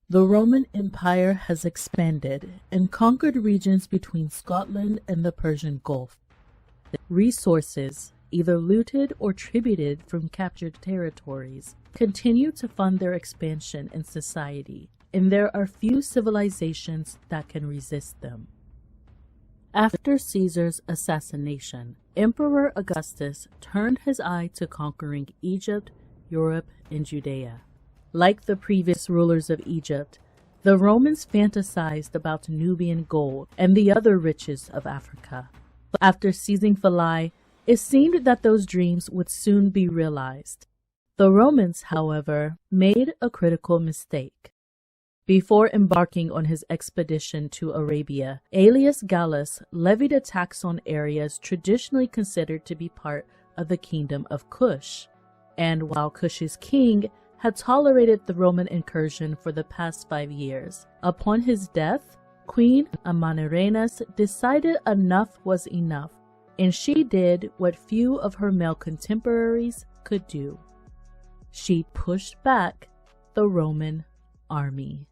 The Roman Empire has expanded and conquered regions between Scotland and the Persian Gulf. Resources, either looted or tributed from captured territories, continue to fund their expansion in society, and there are few civilizations that can resist them. After Caesar's assassination, Emperor Augustus turned his eye to conquering Egypt, Europe, and Judea. Like the previous rulers of Egypt, the Romans fantasized about Nubian gold and the other riches of Africa. After seizing Philai, it seemed that those dreams would soon be realized. The Romans, however, made a critical mistake. Before embarking on his expedition to Arabia, Aelius Gallus levied a tax on areas traditionally considered to be part of the Kingdom of Kush, and while Kush's king had tolerated the Roman incursion for the past 5 years, upon his death, Queen Amanirenas decided enough was enough, and she did what few of her male contemporaries could do. She pushed back the Roman army.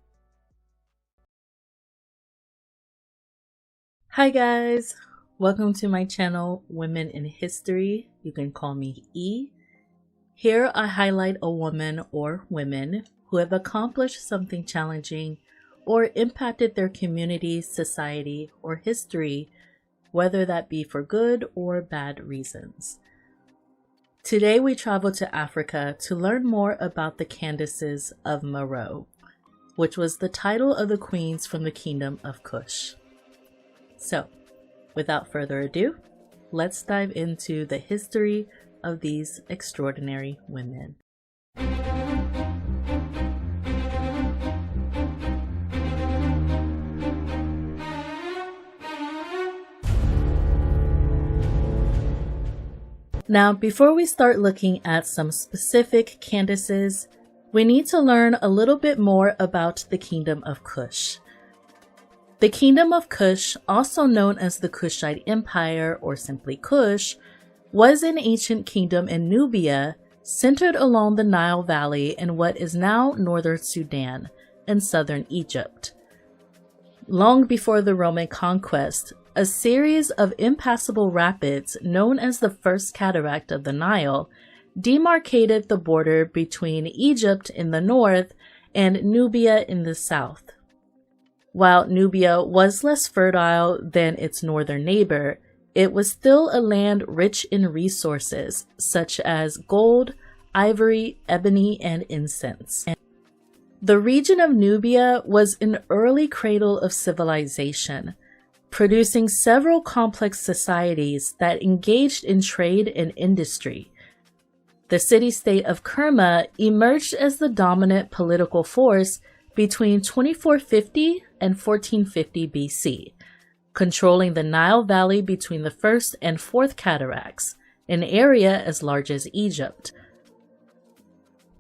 Hi guys, welcome to my channel, Women in History. You can call me E. Here I highlight a woman or women who have accomplished something challenging or impacted their community, society, or history, whether that be for good or bad reasons. Today we travel to Africa to learn more about the Candaces of Meroe, which was the title of the queens from the Kingdom of Kush. So, without further ado, let's dive into the history of these extraordinary women. Now, before we start looking at some specific Candaces, we need to learn a little bit more about the Kingdom of Kush. The Kingdom of Kush, also known as the Kushite Empire or simply Kush, was an ancient kingdom in Nubia centered along the Nile Valley in what is now northern Sudan and southern Egypt. Long before the Roman conquest, a series of impassable rapids known as the First Cataract of the Nile demarcated the border between Egypt in the north and Nubia in the south. While Nubia was less fertile than its northern neighbor, it was still a land rich in resources such as gold, ivory, ebony, and incense. The region of Nubia was an early cradle of civilization, producing several complex societies that engaged in trade and industry. The city-state of Kerma emerged as the dominant political force between 2450 and 1450 BC. Controlling the Nile Valley between the First and Fourth Cataracts, an area as large as Egypt.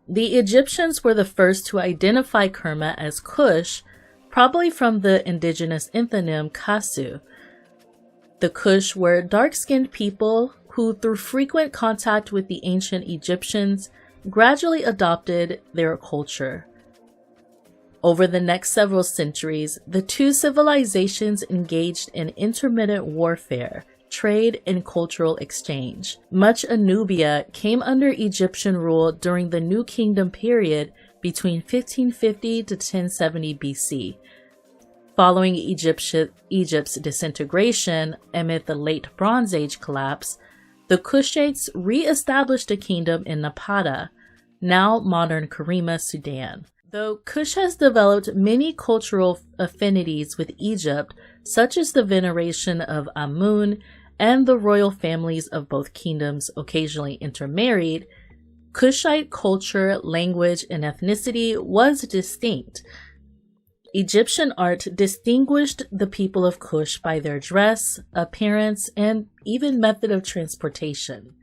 The Egyptians were the first to identify Kerma as Kush, probably from the indigenous ethnonym Kasu. The Kush were dark-skinned people who, through frequent contact with the ancient Egyptians, gradually adopted their culture. Over the next several centuries, the two civilizations engaged in intermittent warfare, trade, and cultural exchange. Much of Nubia came under Egyptian rule during the New Kingdom period between 1550 to 1070 BC. Following Egypt's disintegration amid the late Bronze Age collapse, the Kushites re-established a kingdom in Napata, now modern Karima, Sudan. Though Kush has developed many cultural affinities with Egypt, such as the veneration of Amun and the royal families of both kingdoms occasionally intermarried, Kushite culture, language, and ethnicity was distinct. Egyptian art distinguished the people of Kush by their dress, appearance, and even method of transportation.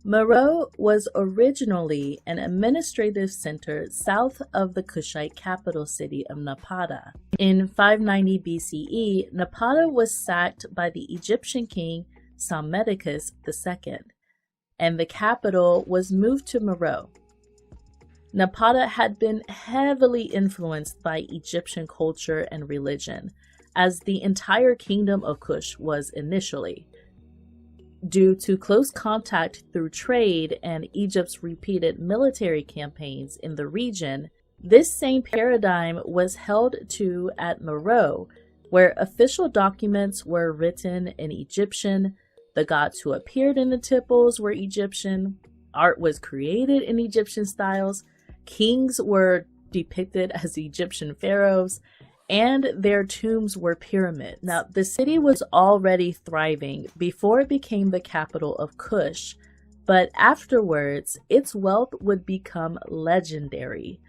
Meroe was originally an administrative center south of the Kushite capital city of Napata. In 590 BCE, Napata was sacked by the Egyptian king Psammetichus II, and the capital was moved to Meroe. Napata had been heavily influenced by Egyptian culture and religion, as the entire kingdom of Kush was initially. Due to close contact through trade and Egypt's repeated military campaigns in the region, this same paradigm was held to at Meroe, where official documents were written in Egyptian, the gods who appeared in the temples were Egyptian, art was created in Egyptian styles, kings were depicted as Egyptian pharaohs, and their tombs were pyramids. Now, the city was already thriving before it became the capital of Kush, but afterwards, its wealth would become legendary.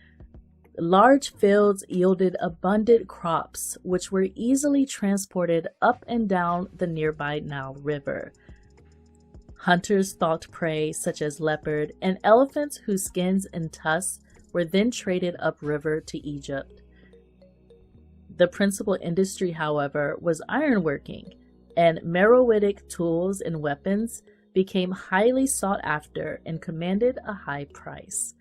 Large fields yielded abundant crops, which were easily transported up and down the nearby Nile River. Hunters stalked prey such as leopard and elephants whose skins and tusks were then traded upriver to Egypt. The principal industry, however, was ironworking, and Meroitic tools and weapons became highly sought after and commanded a high price.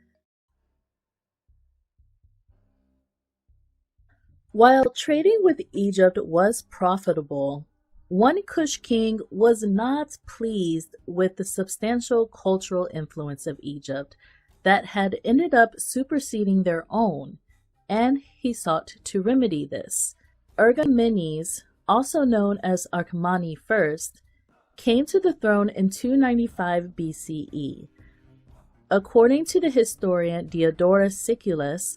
While trading with Egypt was profitable, one Kush king was not pleased with the substantial cultural influence of Egypt that had ended up superseding their own, and he sought to remedy this. Ergamenes, also known as Ergamenes I, came to the throne in 295 BCE. According to the historian Diodorus Siculus,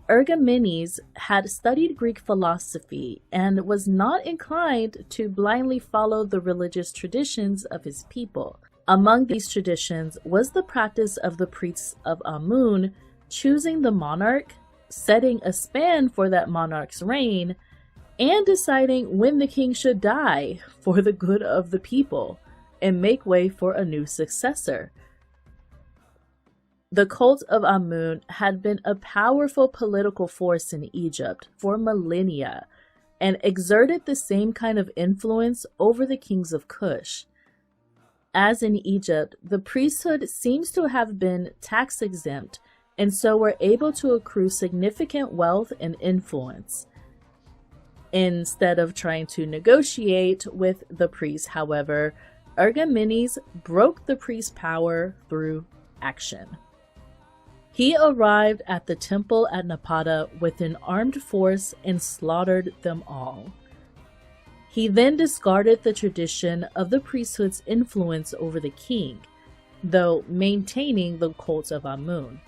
Ergamenes had studied Greek philosophy and was not inclined to blindly follow the religious traditions of his people. Among these traditions was the practice of the priests of Amun choosing the monarch, setting a span for that monarch's reign, and deciding when the king should die for the good of the people and make way for a new successor. The cult of Amun had been a powerful political force in Egypt for millennia and exerted the same kind of influence over the kings of Kush. As in Egypt, the priesthood seems to have been tax exempt and so were able to accrue significant wealth and influence. Instead of trying to negotiate with the priests, however, Ergamenes broke the priest's power through action. He arrived at the temple at Napata with an armed force and slaughtered them all. He then discarded the tradition of the priesthood's influence over the king, though maintaining the cult of Amun,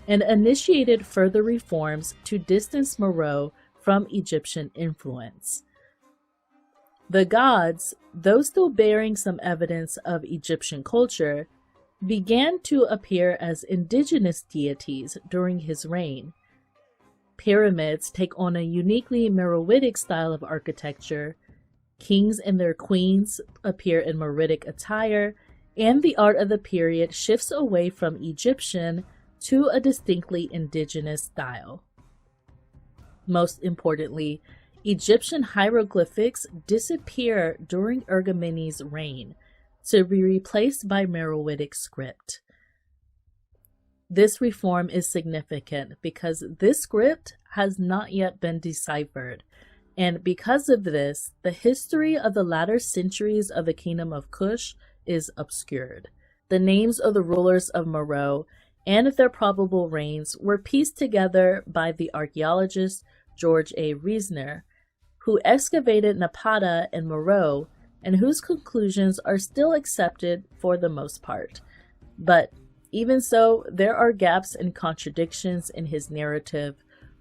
and initiated further reforms to distance Meroe from Egyptian influence. The gods, though still bearing some evidence of Egyptian culture, began to appear as indigenous deities during his reign. Pyramids take on a uniquely Meroitic style of architecture, kings and their queens appear in Meroitic attire, and the art of the period shifts away from Egyptian to a distinctly indigenous style. Most importantly, Egyptian hieroglyphics disappear during Ergamenes' reign, to be replaced by Meroitic script. This reform is significant because this script has not yet been deciphered, and because of this, the history of the latter centuries of the Kingdom of Kush is obscured. The names of the rulers of Meroe and their probable reigns were pieced together by the archaeologist George A. Reisner, who excavated Napata and Meroe, and whose conclusions are still accepted for the most part. But even so, there are gaps and contradictions in his narrative,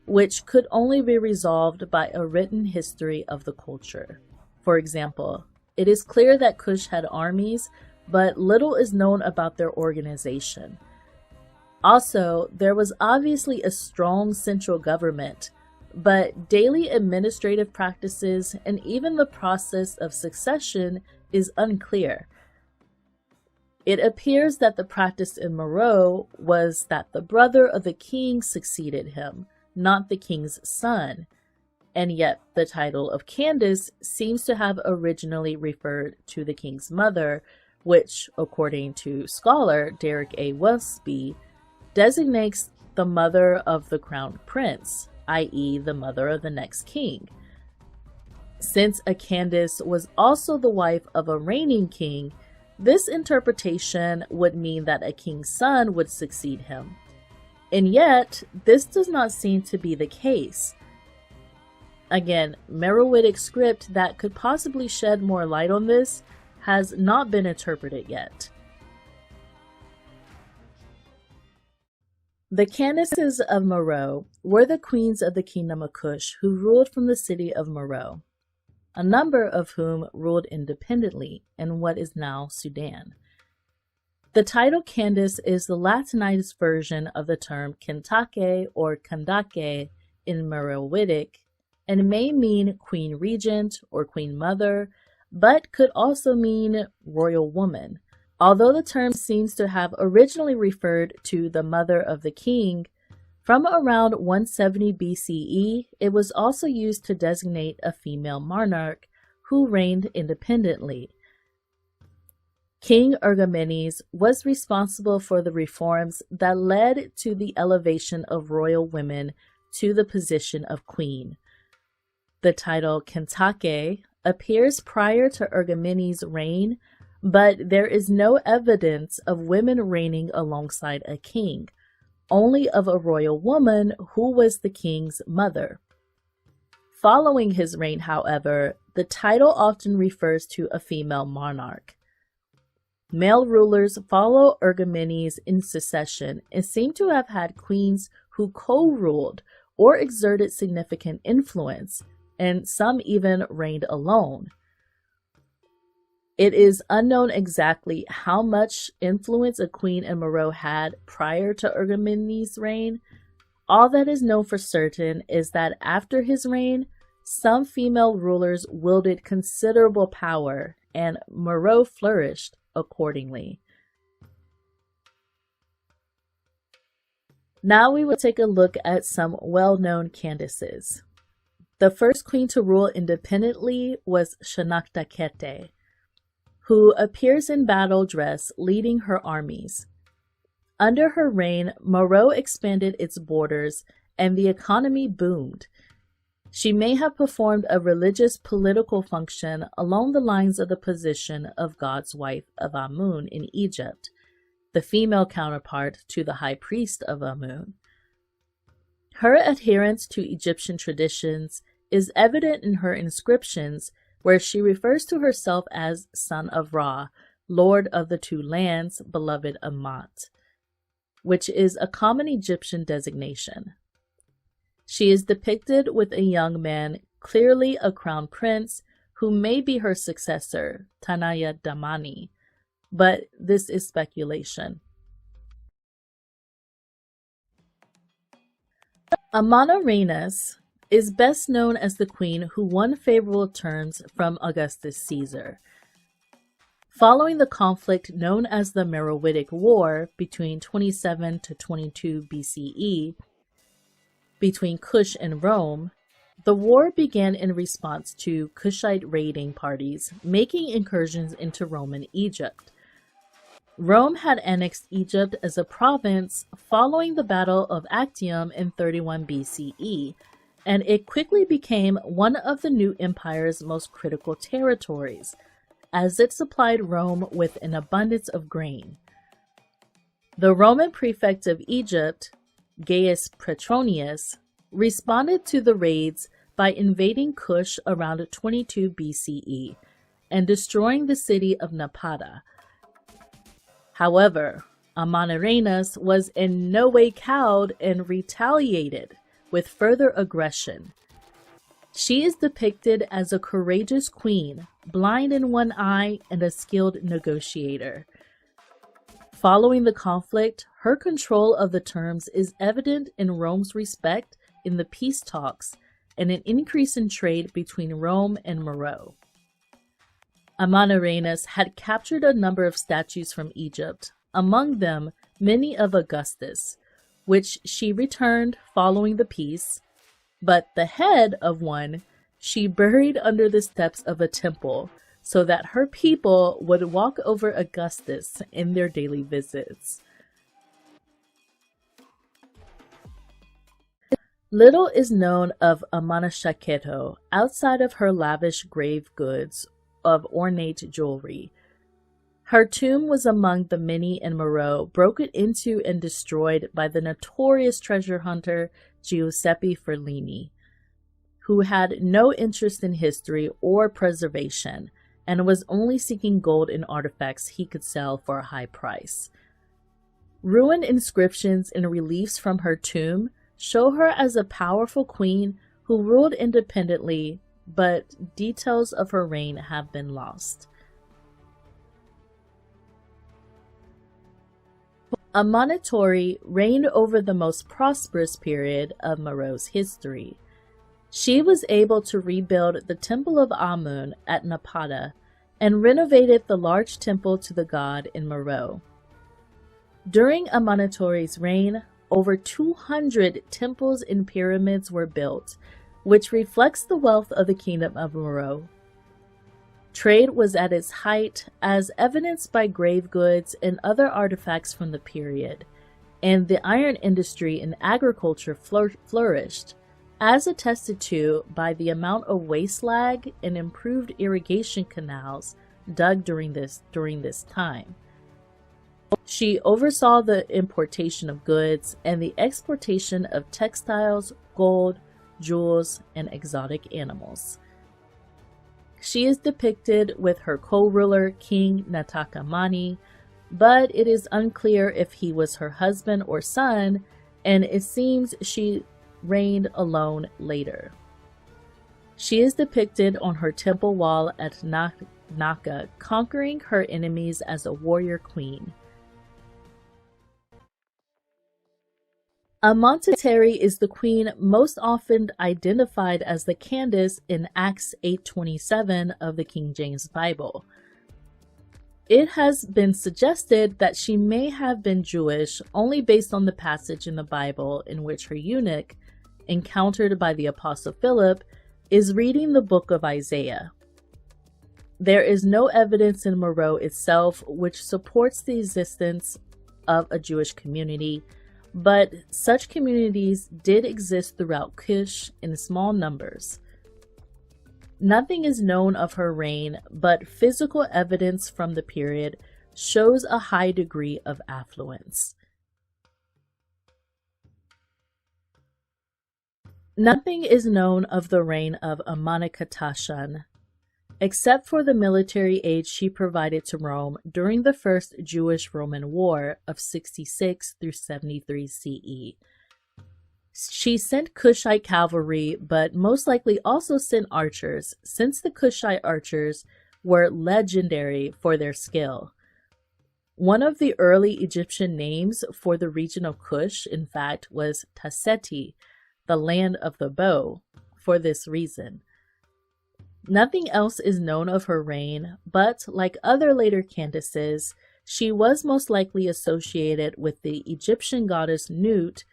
which could only be resolved by a written history of the culture. For example, it is clear that Kush had armies, but little is known about their organization. Also, there was obviously a strong central government, but daily administrative practices and even the process of succession is unclear. It appears that the practice in Meroe was that the brother of the king succeeded him, not the king's son, and yet the title of Candace seems to have originally referred to the king's mother, which, according to scholar Derek A. Welsby, designates the mother of the crowned prince, i.e. the mother of the next king. Since a Candace was also the wife of a reigning king, this interpretation would mean that a king's son would succeed him. And yet, this does not seem to be the case. Again, Meroitic script that could possibly shed more light on this has not been interpreted yet. The Candaces of Meroe were the queens of the Kingdom of Kush who ruled from the city of Meroe, a number of whom ruled independently in what is now Sudan. The title Candace is the Latinized version of the term Kandake or Kandake in Meroitic, and may mean queen regent or queen mother, but could also mean royal woman. Although the term seems to have originally referred to the mother of the king, from around 170 BCE, it was also used to designate a female monarch who reigned independently. King Ergamenes was responsible for the reforms that led to the elevation of royal women to the position of queen. The title Kandake appears prior to Ergamenes' reign, but there is no evidence of women reigning alongside a king, only of a royal woman who was the king's mother. Following his reign, however, the title often refers to a female monarch. Male rulers follow Ergamenes in succession and seem to have had queens who co-ruled or exerted significant influence, and some even reigned alone. It is unknown exactly how much influence a queen in Meroe had prior to Ergamenes' reign. All that is known for certain is that after his reign, some female rulers wielded considerable power, and Meroe flourished accordingly. Now we will take a look at some well-known Candaces. The first queen to rule independently was Kandake, who appears in battle dress leading her armies. Under her reign, Meroe expanded its borders and the economy boomed. She may have performed a religious political function along the lines of the position of God's wife of Amun in Egypt, the female counterpart to the high priest of Amun. Her adherence to Egyptian traditions is evident in her inscriptions, where she refers to herself as Son of Ra, Lord of the Two Lands, beloved Amat, which is a common Egyptian designation. She is depicted with a young man, clearly a crown prince, who may be her successor, Tanaya Damani, but this is speculation. Amanirenas is best known as the queen who won favorable terms from Augustus Caesar. Following the conflict known as the Meroitic War between 27 to 22 BCE between Kush and Rome, the war began in response to Kushite raiding parties making incursions into Roman Egypt. Rome had annexed Egypt as a province following the Battle of Actium in 31 BCE, and it quickly became one of the new empire's most critical territories, as it supplied Rome with an abundance of grain. The Roman prefect of Egypt, Gaius Petronius, responded to the raids by invading Kush around 22 BCE and destroying the city of Napata. However, Amanirenas was in no way cowed and retaliated with further aggression. She is depicted as a courageous queen, blind in one eye and a skilled negotiator. Following the conflict, her control of the terms is evident in Rome's respect in the peace talks and an increase in trade between Rome and Meroe. Amanirenas had captured a number of statues from Egypt, among them many of Augustus, which she returned following the peace, but the head of one she buried under the steps of a temple, so that her people would walk over Augustus in their daily visits. Little is known of Amanirenas outside of her lavish grave goods of ornate jewelry. Her tomb was among the many in Meroe broken into and destroyed by the notorious treasure hunter Giuseppe Ferlini, who had no interest in history or preservation and was only seeking gold and artifacts he could sell for a high price. Ruined inscriptions and reliefs from her tomb show her as a powerful queen who ruled independently, but details of her reign have been lost. Amanirenas reigned over the most prosperous period of Meroe's history. She was able to rebuild the Temple of Amun at Napata and renovated the large temple to the god in Meroe. During Amanirenas' reign, over 200 temples and pyramids were built, which reflects the wealth of the Kingdom of Meroe. Trade was at its height, as evidenced by grave goods and other artifacts from the period, and the iron industry and agriculture flourished, as attested to by the amount of waste slag and improved irrigation canals dug during this time. She oversaw the importation of goods and the exportation of textiles, gold, jewels, and exotic animals. She is depicted with her co-ruler, King Natakamani, but it is unclear if he was her husband or son, and it seems she reigned alone later. She is depicted on her temple wall at Naka, conquering her enemies as a warrior queen. Amanirenas is the queen most often identified as the Candace in Acts 8:27 of the King James Bible. It has been suggested that she may have been Jewish only based on the passage in the Bible in which her eunuch, encountered by the Apostle Philip, is reading the book of Isaiah. There is no evidence in Meroe itself which supports the existence of a Jewish community, but such communities did exist throughout Kush in small numbers. Nothing is known of her reign, but physical evidence from the period shows a high degree of affluence. Nothing is known of the reign of Amanirenas, except for the military aid she provided to Rome during the First Jewish-Roman War of 66 through 73 CE. She sent Kushite cavalry, but most likely also sent archers, since the Kushite archers were legendary for their skill. One of the early Egyptian names for the region of Kush, in fact, was Taseti, the land of the bow, for this reason. Nothing else is known of her reign, but like other later Candaces, she was most likely associated with the Egyptian goddess Nut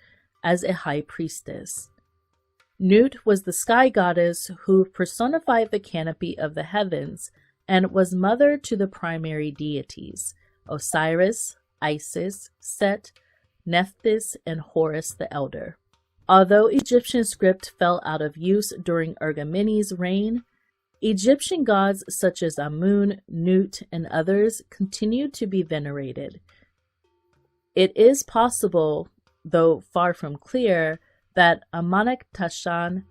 as a high priestess. Nut was the sky goddess who personified the canopy of the heavens and was mother to the primary deities, Osiris, Isis, Set, Nephthys, and Horus the Elder. Although Egyptian script fell out of use during Ergamenes' reign, Egyptian gods such as Amun, Nut, and others continued to be venerated. It is possible, though far from clear, that Amanirenas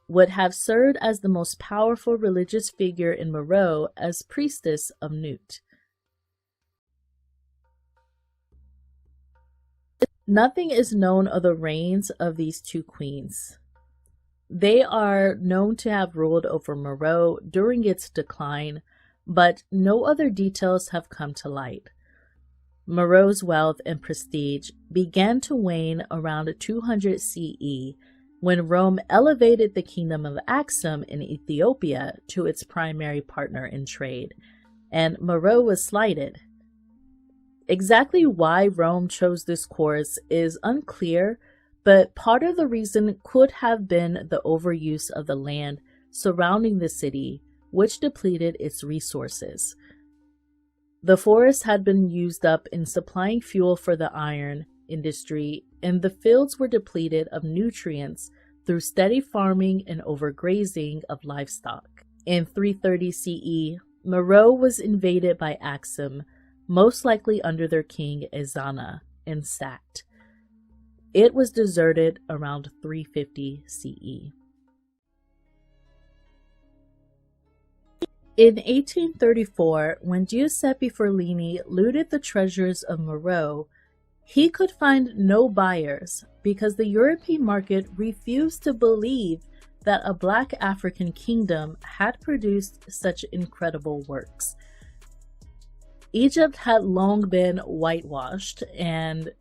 would have served as the most powerful religious figure in Meroe as priestess of Nut. Nothing is known of the reigns of these two queens. They are known to have ruled over Meroe during its decline, but no other details have come to light. Meroe's wealth and prestige began to wane around 200 CE when Rome elevated the kingdom of Axum in Ethiopia to its primary partner in trade, and Meroe was slighted. Exactly why Rome chose this course is unclear, but part of the reason could have been the overuse of the land surrounding the city, which depleted its resources. The forest had been used up in supplying fuel for the iron industry, and the fields were depleted of nutrients through steady farming and overgrazing of livestock. In 330 CE, Meroe was invaded by Axum, most likely under their king Ezana, and sacked. It was deserted around 350 CE. In 1834, when Giuseppe Forlini looted the treasures of Meroe, he could find no buyers because the European market refused to believe that a Black African kingdom had produced such incredible works. Egypt had long been whitewashed and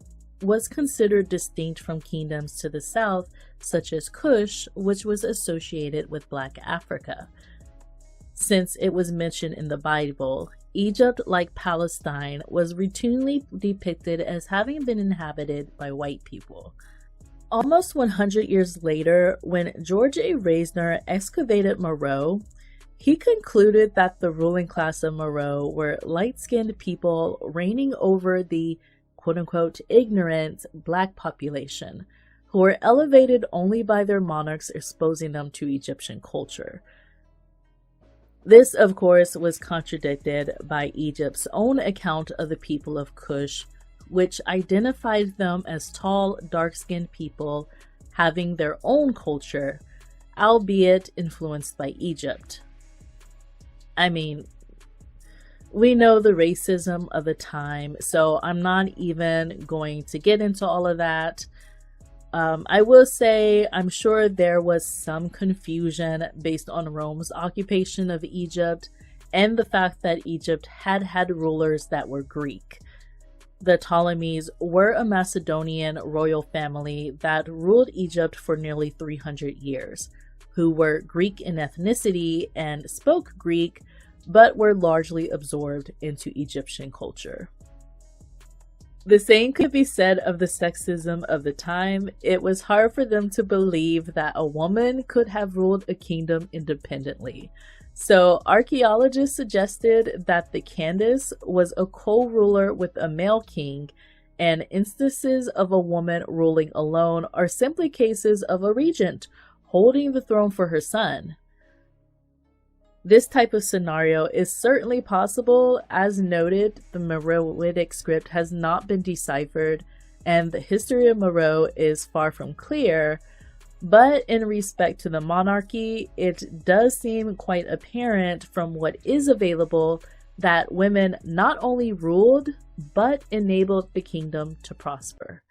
was considered distinct from kingdoms to the south, such as Kush, which was associated with Black Africa. Since it was mentioned in the Bible, Egypt, like Palestine, was routinely depicted as having been inhabited by white people. Almost 100 years later, when George A. Reisner excavated Meroe, he concluded that the ruling class of Meroe were light-skinned people reigning over the quote-unquote ignorant Black population, who were elevated only by their monarchs exposing them to Egyptian culture. This, of course, was contradicted by Egypt's own account of the people of Kush, which identified them as tall, dark-skinned people having their own culture, albeit influenced by Egypt. I mean, we know the racism of the time, so I'm not even going to get into all of that. I will say I'm sure there was some confusion based on Rome's occupation of Egypt and the fact that Egypt had had rulers that were Greek. The Ptolemies were a Macedonian royal family that ruled Egypt for nearly 300 years, who were Greek in ethnicity and spoke Greek, but were largely absorbed into Egyptian culture. The same could be said of the sexism of the time. It was hard for them to believe that a woman could have ruled a kingdom independently. So archaeologists suggested that the Candace was a co-ruler with a male king, and instances of a woman ruling alone are simply cases of a regent holding the throne for her son. This type of scenario is certainly possible. As noted, the Meroitic script has not been deciphered, and the history of Meroe is far from clear, but in respect to the monarchy, it does seem quite apparent from what is available that women not only ruled, but enabled the kingdom to prosper.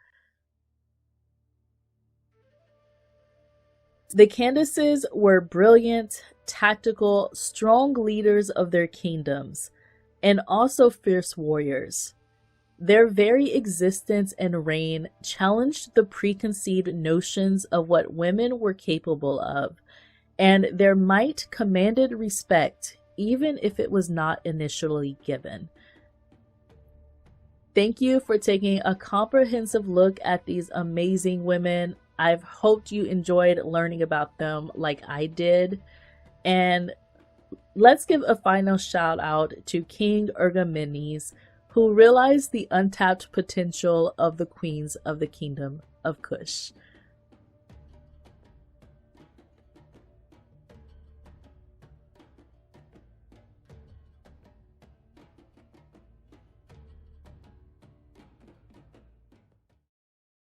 The Candaces were brilliant, tactical, strong leaders of their kingdoms, and also fierce warriors. Their very existence and reign challenged the preconceived notions of what women were capable of, and their might commanded respect, even if it was not initially given. Thank you for taking a comprehensive look at these amazing women. I've hoped you enjoyed learning about them like I did. And let's give a final shout out to King Ergamenes, who realized the untapped potential of the queens of the Kingdom of Kush.